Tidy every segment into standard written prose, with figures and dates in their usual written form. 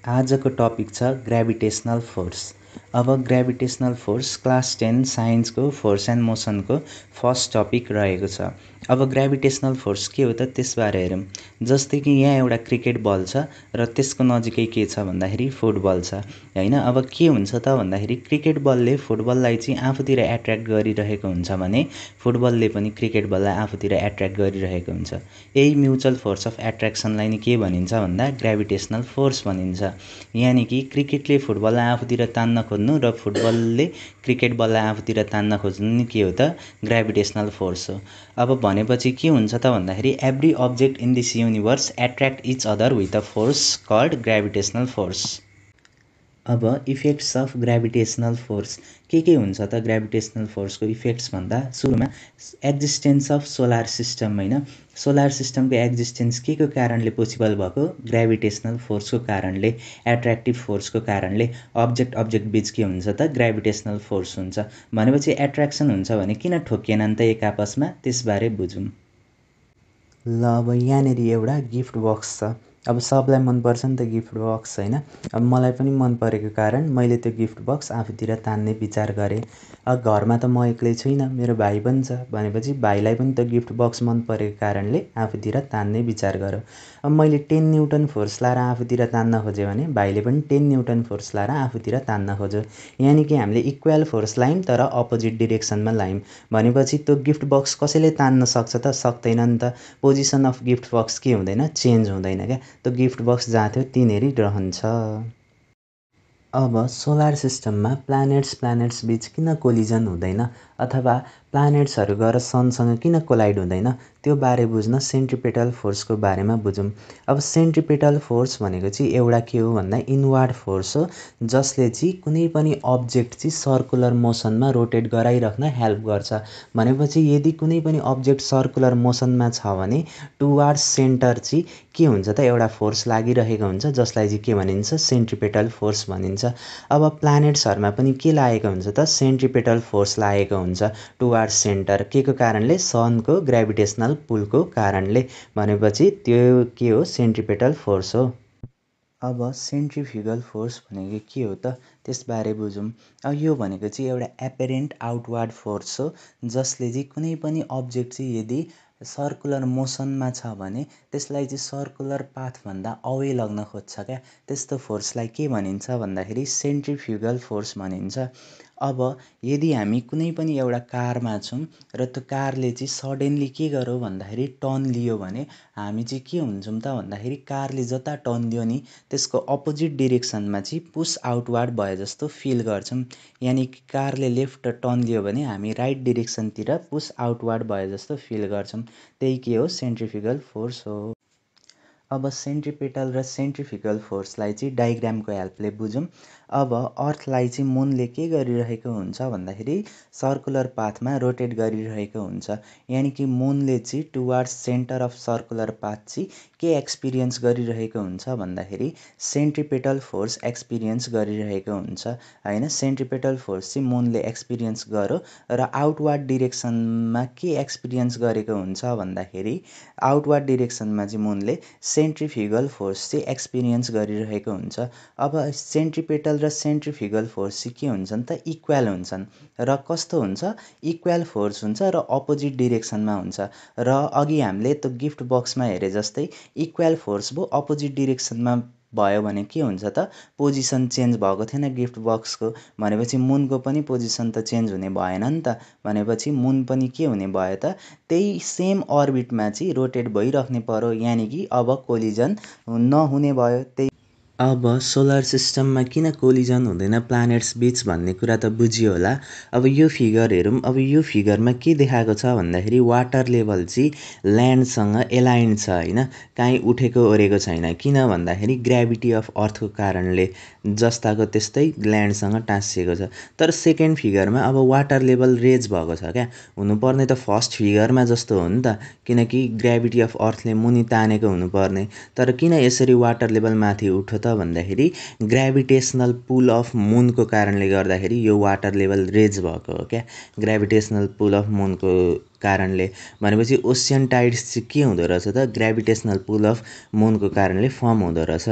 आजको टपिक छ gravitational force. अब ग्रेभिटेसनल फोर्स क्लास 10 साइन्सको फोर्स एन्ड मोसनको फर्स्ट टपिक रहेको छ। अब ग्रेभिटेसनल फोर्स के हो त त्यसबारे हेरौँ। जस्तै कि यहाँ एउटा क्रिकेट बल छ र त्यसको नजिकै के छ भन्दाखेरि फुटबल छ हैन। अब के हुन्छ त भन्दाखेरि क्रिकेट बलले फुटबललाई चाहिँ आफूतिर एट्र्याक्ट गरिरहेको हुन्छ भने फुटबलले पनि क्रिकेट बललाई आफूतिर एट्र्याक्ट गरिरहेको हुन्छ। यही म्युचुअल फोर्स अफ एट्र्याक्सनलाई नि के भनिन्छ भन्दा ग्रेभिटेसनल फोर्स भनिन्छ। यानि कि क्रिकेटले फुटबललाई आफूतिर तान्न खोज्नु र फुटबलले क्रिकेट बललाई आफूतिर तान्न खोज्नु नि के हो त ग्रेभिटेसनल फोर्स हो। अब भनेपछि के हुन्छ त भन्दाखेरि every object in this universe attract each other with a force called gravitational force. अब इफेक्ट्स अफ ग्रेभिटेसनल फोर्स के हुन्छ त ग्रेभिटेसनल फोर्सको इफेक्ट्स भन्दा सुरुमा एक्जिस्टेन्स अफ सोलर सिस्टम हैन। सोलर सिस्टमको एक्जिस्टेन्स के को कारणले पोसिबल भएको ग्रेभिटेसनल फोर्सको कारणले, एट्र्याक्टिभ फोर्सको कारणले अब्जेक्ट बीच के हुन्छ त ग्रेभिटेसनल फोर्स हुन्छ। भनेपछि एट्र्याक्सन हुन्छ भने किन ठोकिएनन् त एक आपसमा त्यसबारे बुझौँ। ल अब यहाँनिर एउटा गिफ्ट बक्स छ। अब सबलाई मनपर्छ नि त गिफ्ट बक्स हैन। अब मलाई पनि मन परेको कारण मैले त्यो गिफ्ट बक्स आफूतिर तान्ने विचार गरेँ। अब घरमा त म एक्लै छुइनँ, मेरो भाइ पनि छ भनेपछि भाइलाई पनि त्यो गिफ्ट बक्स मन परेको कारणले आफूतिर तान्ने विचार गर्यो। अब मैले 10 न्युटन फोर्स लाएर आफूतिर तान्न खोजेँ भने भाइले पनि 10 न्युटन फोर्स लाएर आफूतिर तान्न खोज्यो। यानि कि हामीले इक्वल फोर्स लायौँ तर अपोजिट डिरेक्सनमा लायौँ। भनेपछि त्यो गिफ्ट बक्स कसैले तान्न सक्छ त सक्दैन नि त। पोजिसन अफ गिफ्ट बक्स के हुँदैन चेन्ज हुँदैन क्या। त्यो गिफ्ट बक्स जहाँ थियो त्यहीँनेरि रहन्छ। अब सोलर सिस्टममा प्लानेट्स बीच किन कोलिजन हुँदैन अथवा प्लानेट्सहरू गएर सनसँग किन कोलाइड हुँदैन त्यो बारे बुझ्न सेन्ट्रिपेटल फोर्सको बारेमा बुझौँ। अब सेन्ट्रिपेटल फोर्स भनेको चाहिँ एउटा के हो भन्दा इनवार्ड फोर्स हो जसले चाहिँ कुनै पनि अब्जेक्ट चाहिँ सर्कुलर मोसनमा रोटेट गराइराख्न हेल्प गर्छ। भनेपछि यदि कुनै पनि अब्जेक्ट सर्कुलर मोसनमा छ भने टुवार्ड्स सेन्टर चाहिँ के हुन्छ त एउटा फोर्स लागिरहेको हुन्छ जसलाई चाहिँ के भनिन्छ सेन्ट्रिपेटल फोर्स भनिन्छ। अब प्लानेट्सहरूमा पनि के लागेको हुन्छ त सेन्ट्रिपेटल फोर्स लागेको हुन्छ टुवार्ड्स सेन्टर के को कारणले सनको ग्रेभिटेसनल पुलको कारणले। भनेपछि त्यो के हो सेन्ट्रिपेटल फोर्स हो। अब सेन्ट्रिफ्युगल फोर्स भनेको के हो त त्यसबारे बुझौँ। अब यो भनेको चाहिँ एउटा एपेरेन्ट आउटवार्ड फोर्स हो जसले चाहिँ कुनै पनि अब्जेक्ट चाहिँ यदि सर्कुलर मोसनमा छ भने त्यसलाई चाहिँ सर्कुलर पाथभन्दा अवे लग्न खोज्छ क्या। त्यस्तो फोर्सलाई के भनिन्छ भन्दाखेरि सेन्ट्रिफ्युगल फोर्स भनिन्छ। अब यदि हामी कुनै पनि एउटा कारमा छौँ र त्यो कारले चाहिँ सडेन्ली के गर्यो भन्दाखेरि टर्न लियो भने हामी चाहिँ के हुन्छौँ त भन्दाखेरि कारले जता टर्न लियो नि त्यसको अपोजिट डिरेक्सनमा चाहिँ पुस आउटवार्ड भए जस्तो फिल गर्छौँ। यानि कि कारले लेफ्ट टर्न लियो भने हामी राइट डिरेक्सनतिर पुस आउटवार्ड भए जस्तो फिल गर्छौँ। त्यही के हो सेन्ट्रिफ्युगल फोर्स हो। अब सेन्ट्रिपेटल र सेन्ट्रिफ्युगल फोर्सलाई चाहिँ डायग्रामको हेल्पले बुझौँ। अब अर्थलाई चाहिँ मुनले के गरिरहेको हुन्छ भन्दाखेरि सर्कुलर पाथमा रोटेट गरिरहेको हुन्छ। यानि कि मुनले चाहिँ towards centre of circular path चाहिँ के एक्सपिरियन्स गरिरहेको हुन्छ भन्दाखेरि सेन्ट्रिपेटल फोर्स एक्सपिरियन्स गरिरहेको हुन्छ हैन। सेन्ट्रिपेटल फोर्स चाहिँ मुनले एक्सपिरियन्स गर्यो र आउटवार्ड डिरेक्सनमा के एक्सपिरियन्स गरेको हुन्छ भन्दाखेरि आउटवार्ड डिरेक्सनमा चाहिँ मुनले सेन्ट्रिफ्युगल फोर्स चाहिँ एक्सपिरियन्स गरिरहेको हुन्छ। अब सेन्ट्रिपेटल र सेन्ट्रिफ्युगल फोर्स चाहिँ के हुन्छन् त इक्वल हुन्छन् र कस्तो हुन्छ इक्वल फोर्स हुन्छ र अपोजिट डिरेक्सनमा हुन्छ। र अघि हामीले त्यो गिफ्ट बक्समा हेरे जस्तै इक्वल फोर्स भयो अपोजिट डिरेक्सनमा भयो भने के हुन्छ त पोजिसन चेन्ज भएको थिएन गिफ्ट बक्सको। भनेपछि मुनको पनि पोजिसन त चेन्ज हुने भएन नि त। भनेपछि मुन पनि के हुने भयो त त्यही सेम अर्बिटमा चाहिँ रोटेट भइराख्ने पर्यो। यानि कि अब कोलिजन नहुने भयो। त्यही अब सोलर सिस्टममा किन कोलिजन हुँदैन प्लानेट्स बीच भन्ने कुरा त बुझियो होला। अब यो फिगर हेरौँ। अब यो फिगरमा के देखाएको छ भन्दाखेरि वाटर लेभल चाहिँ ल्यान्डसँग एलाइन्ड छ हैन। काहीँ उठेको ओरेको छैन। किन भन्दाखेरि ग्रेभिटी अफ अर्थको कारणले जस्ताको त्यस्तै ल्यान्डसँग टाँसिएको छ। तर सेकेन्ड फिगरमा अब वाटर लेभल रेज भएको छ क्या। हुनुपर्ने त फर्स्ट फिगरमा जस्तो हो नि त किनकि ग्रेभिटी अफ अर्थले मुनि तानेको हुनुपर्ने। तर किन यसरी वाटर लेभल माथि उठ्यो त भन्दाखेरि ग्रेभिटेसनल पुल अफ मुनको कारणले गर्दाखेरि यो वाटर लेभल रेज भएको हो क्या। ग्रेभिटेसनल पुल अफ मुनको कारणले। भनेपछि ओसियन टाइड्स चाहिँ के हुँदो रहेछ त ग्रेभिटेसनल पुल अफ मुनको कारणले फर्म हुँदो रहेछ।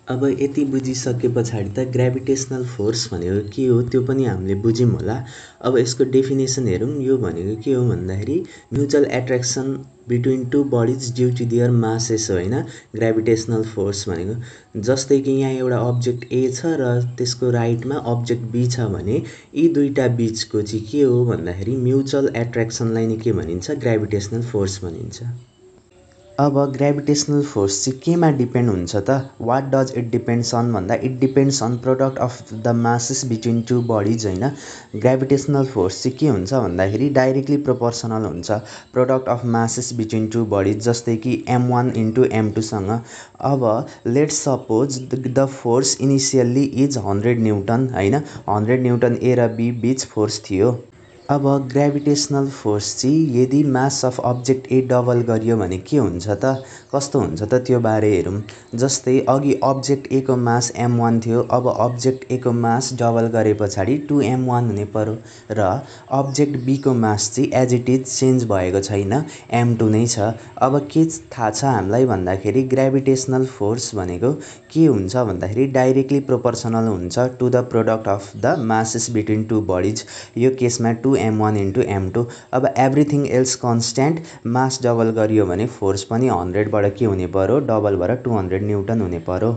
अब यति बुझिसके पछाडि त ग्राभिटेसनल फोर्स भनेको के हो त्यो पनि हामीले बुझ्यौँ होला। अब यसको डेफिनेसन हेरौँ। यो भनेको के हो भन्दाखेरि mutual attraction between two bodies due to their masses हो होइन ग्राभिटेसनल फोर्स भनेको। जस्तै कि यहाँ एउटा अब्जेक्ट ए छ र त्यसको राइटमा अब्जेक्ट बी छ भने यी दुईटा बिचको चाहिँ के हो भन्दाखेरि म्युचुअल एट्र्याक्सनलाई नै के भनिन्छ ग्राभिटेसनल फोर्स भनिन्छ। अब ग्राभिटेसनल फोर्स चाहिँ केमा डिपेन्ड हुन्छ त? What does it depends on भन्दा it depends on product of the masses between two bodies होइन। ग्राभिटेसनल फोर्स चाहिँ के हुन्छ भन्दाखेरि डाइरेक्टली प्रोपोर्सनल हुन्छ product of masses between two bodies, जस्तै कि m1 इन्टु m2सँग। अब let's suppose the force initially is 100 newton होइन, 100 न्युटन ए र बी बिच फोर्स थियो। अब ग्राभिटेसनल फोर्स चाहिँ यदि mass of object A double गरियो भने के हुन्छ त? कस्तो हुन्छ त त्यो बारे हेरौँ। जस्तै अघि अब्जेक्ट ए को मास m1 थियो, अब अब्जेक्ट ए को मास डबल गरे पछाडि 2m1 हुने पर्यो र अब्जेक्ट बी को मास चाहिँ एज इट इज चेन्ज भएको छैन, m2 नै छ। अब के थाहा छ हामीलाई भन्दाखेरि ग्राभिटेसनल फोर्स भनेको के हुन्छ भन्दाखेरि डाइरेक्टली प्रोपोर्सनल हुन्छ to the product of the masses between two bodies, यो केसमा 2m1 इन्टु m2। अब everything else constant, mass double गरियो भने फोर्स पनि 100बाट के हुने पर्यो डबल भएर 200 न्युटन हुने पर्यो।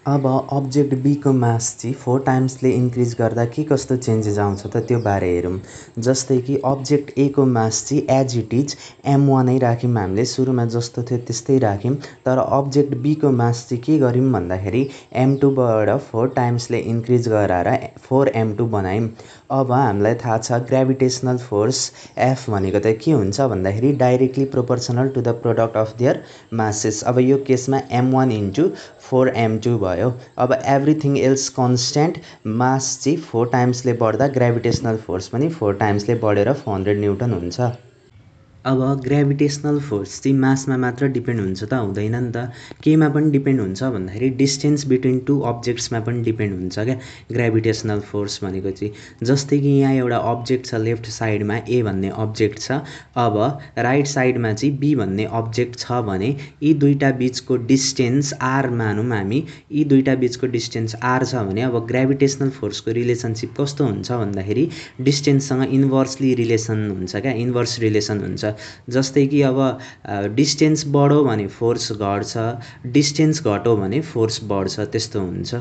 अब अब्जेक्ट बी को मास चाहिँ 4 टाइम्सले इन्क्रिज गर्दा के कस्तो चेन्जेस आउँछ त त्यो बारे हेरौँ। जस्तै कि अब्जेक्ट ए को मास चाहिँ एज इट इज m1 नै राख्यौँ हामीले, सुरुमा जस्तो थियो त्यस्तै राख्यौँ। तर अब्जेक्ट बी को मास चाहिँ के गर्यौँ भन्दाखेरि m2बाट 4 टाइम्सले इन्क्रिज गराएर 4m2 बनायौँ। अब हामीलाई थाहा छ ग्राभिटेसनल फोर्स F भनेको त के हुन्छ भन्दाखेरि directly proportional to the product of their masses. अब यो केसमा m1 इन्टु 4m2 भयो। अब एभ्रिथिङ एल्स कन्स्ट्यान्ट, मास चाहिँ 4 टाइम्सले बढ्दा ग्राभिटेसनल फोर्स पनि 4 टाइम्सले बढेर 400 न्युटन हुन्छ। अब ग्राभिटेसनल फोर्स चाहिँ मासमा मात्र डिपेन्ड हुन्छ त हुँदैन नि त, केमा पनि डिपेन्ड हुन्छ भन्दाखेरि डिस्टेन्स बिट्विन टु अब्जेक्ट्समा पनि डिपेन्ड हुन्छ क्या ग्राभिटेसनल फोर्स भनेको चाहिँ। जस्तै कि यहाँ एउटा अब्जेक्ट छ लेफ्ट साइडमा ए भन्ने अब्जेक्ट छ, अब राइट साइडमा चाहिँ बी भन्ने अब्जेक्ट छ भने यी दुईटा बिचको डिस्टेन्स आर मानौँ हामी, यी दुईटा बिचको डिस्टेन्स आर छ भने अब ग्राभिटेसनल फोर्सको रिलेसनसिप कस्तो हुन्छ भन्दाखेरि डिस्टेन्ससँग इन्भर्सली रिलेसन हुन्छ क्या, इन्भर्स रिलेसन हुन्छ। जस्तै कि अब डिस्टेन्स बढ्यो भने फोर्स घट्छ, डिस्टेन्स घट्यो भने फोर्स बढ्छ, त्यस्तो हुन्छ।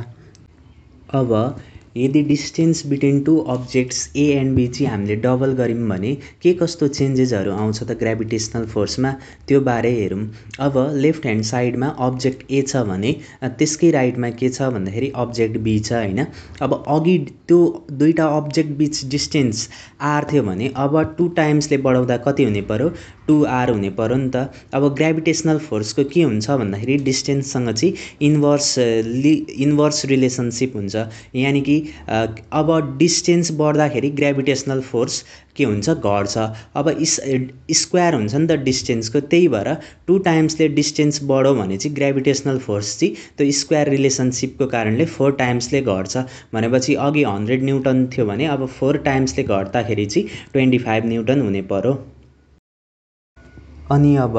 अब यदि distance between two objects A and B चाहिँ हामीले डबल गऱ्यौँ भने के कस्तो चेन्जेसहरू आउँछ त ग्राभिटेसनल फोर्समा त्यो बारे हेरौँ। अब लेफ्ट ह्यान्ड साइडमा अब्जेक्ट ए छ भने त्यसकै राइटमा के छ भन्दाखेरि अब्जेक्ट बी छ होइन। अब अघि त्यो दुईटा अब्जेक्ट बिच डिस्टेन्स आर थियो भने अब 2 टाइम्सले बढाउँदा कति हुने पर्यो 2r हुने पर्यो नि त। अब ग्राभिटेसनल फोर्सको के हुन्छ भन्दाखेरि डिस्टेन्ससँग चाहिँ इन्भर्स रिलेसनसिप हुन्छ, यानि कि अब डिस्टेन्स बढ्दाखेरि ग्राभिटेसनल फोर्स के हुन्छ घट्छ। अब स्क्वायर हुन्छ नि त डिस्टेन्सको, त्यही भएर 2 टाइम्सले डिस्टेन्स बढ्यो भने चाहिँ ग्राभिटेसनल फोर्स चाहिँ त्यो स्क्वायर रिलेसनसिपको कारणले 4 टाइम्सले घट्छ। भनेपछि अघि 100 न्युटन थियो भने अब 4 टाइम्सले घट्दाखेरि चाहिँ 25 न्युटन हुने पर्यो। अनि अब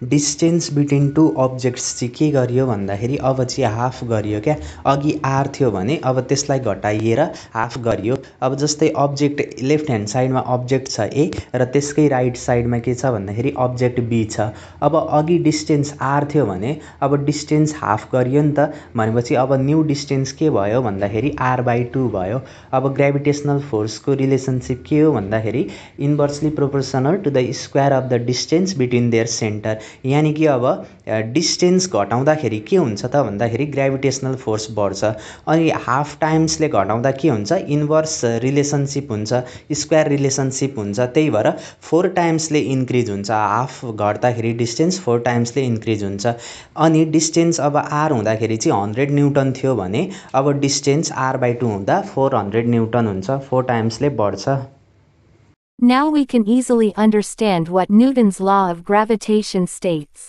डिस्टेन्स बिट्विन टु अब्जेक्ट्स चाहिँ के गरियो भन्दाखेरि अब चाहिँ हाफ गरियो क्या। अघि आर थियो भने अब त्यसलाई घटाइएर हाफ गरियो। अब जस्तै अब्जेक्ट लेफ्ट ह्यान्ड साइडमा अब्जेक्ट छ ए र त्यसकै राइट साइडमा के छ भन्दाखेरि अब्जेक्ट बी छ। अब अघि डिस्टेन्स आर थियो भने अब डिस्टेन्स हाफ गरियो नि त, भनेपछि अब न्यू डिस्टेन्स के भयो भन्दाखेरि r/2 भयो। अब ग्राभिटेसनल फोर्सको रिलेसनसिप के हो भन्दाखेरि inversely proportional to the square of the distance between their center, यानि कि अब डिस्टेन्स घटाउँदाखेरि के हुन्छ त भन्दाखेरि ग्राभिटेसनल फोर्स बढ्छ। अनि हाफ टाइम्सले घटाउँदा के हुन्छ इन्भर्स रिलेसनसिप हुन्छ, स्क्वायर रिलेसनसिप हुन्छ, त्यही भएर 4 टाइम्सले इन्क्रिज हुन्छ। हाफ घट्दाखेरि डिस्टेन्स 4 टाइम्सले इन्क्रिज हुन्छ। अनि डिस्टेन्स अब आर हुँदाखेरि चाहिँ 100 न्युटन थियो भने अब डिस्टेन्स r/2 हुँदा 400 न्युटन हुन्छ, 4 टाइम्सले बढ्छ। Now we can easily understand what Newton's law of gravitation states.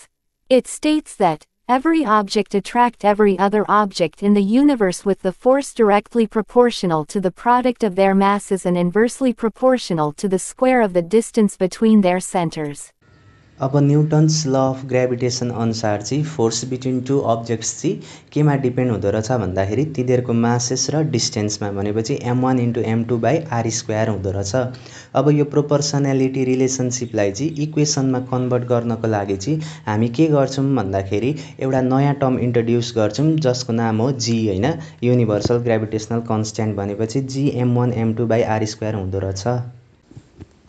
It states that every object attracts every other object in the universe with the force directly proportional to the product of their masses and inversely proportional to the square of the distance between their centers. अब Newton's law of gravitation अनुसार चाहिँ force between two objects चाहिँ केमा depend हुँदो रहेछ भन्दाखेरि तिनीहरूको masses र डिस्टेन्समा, भनेपछि m1 into m2 by are square हुँदो रहेछ। अब यो प्रोपोर्सनालिटी रिलेसनसिपलाई चाहिँ इक्वेसनमा कन्भर्ट गर्नको लागि चाहिँ हामी के गर्छौँ भन्दाखेरि एउटा नयाँ टर्म इन्ट्रोड्युस गर्छौँ जसको नाम हो जी होइन, युनिभर्सल ग्रेभिटेसनल कन्स्ट्यान्ट, भनेपछि जी m1 m2 by are square हुँदो रहेछ।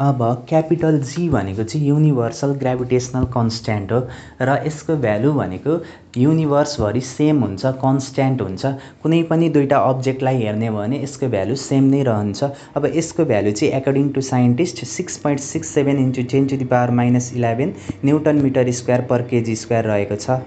अब क्यापिटल जी भनेको चाहिँ युनिभर्सल ग्रेभिटेसनल कन्स्ट्यान्ट हो र यसको भ्यालु भनेको युनिभर्सभरि सेम हुन्छ, कन्स्ट्यान्ट हुन्छ। कुनै पनि दुईवटा अब्जेक्टलाई हेर्ने हो भने यसको भ्यालु सेम नै रहन्छ। अब यसको भ्यालु चाहिँ according to scientist 6.67 × 10⁻⁻11 newton metre square per kg square रहेको छ।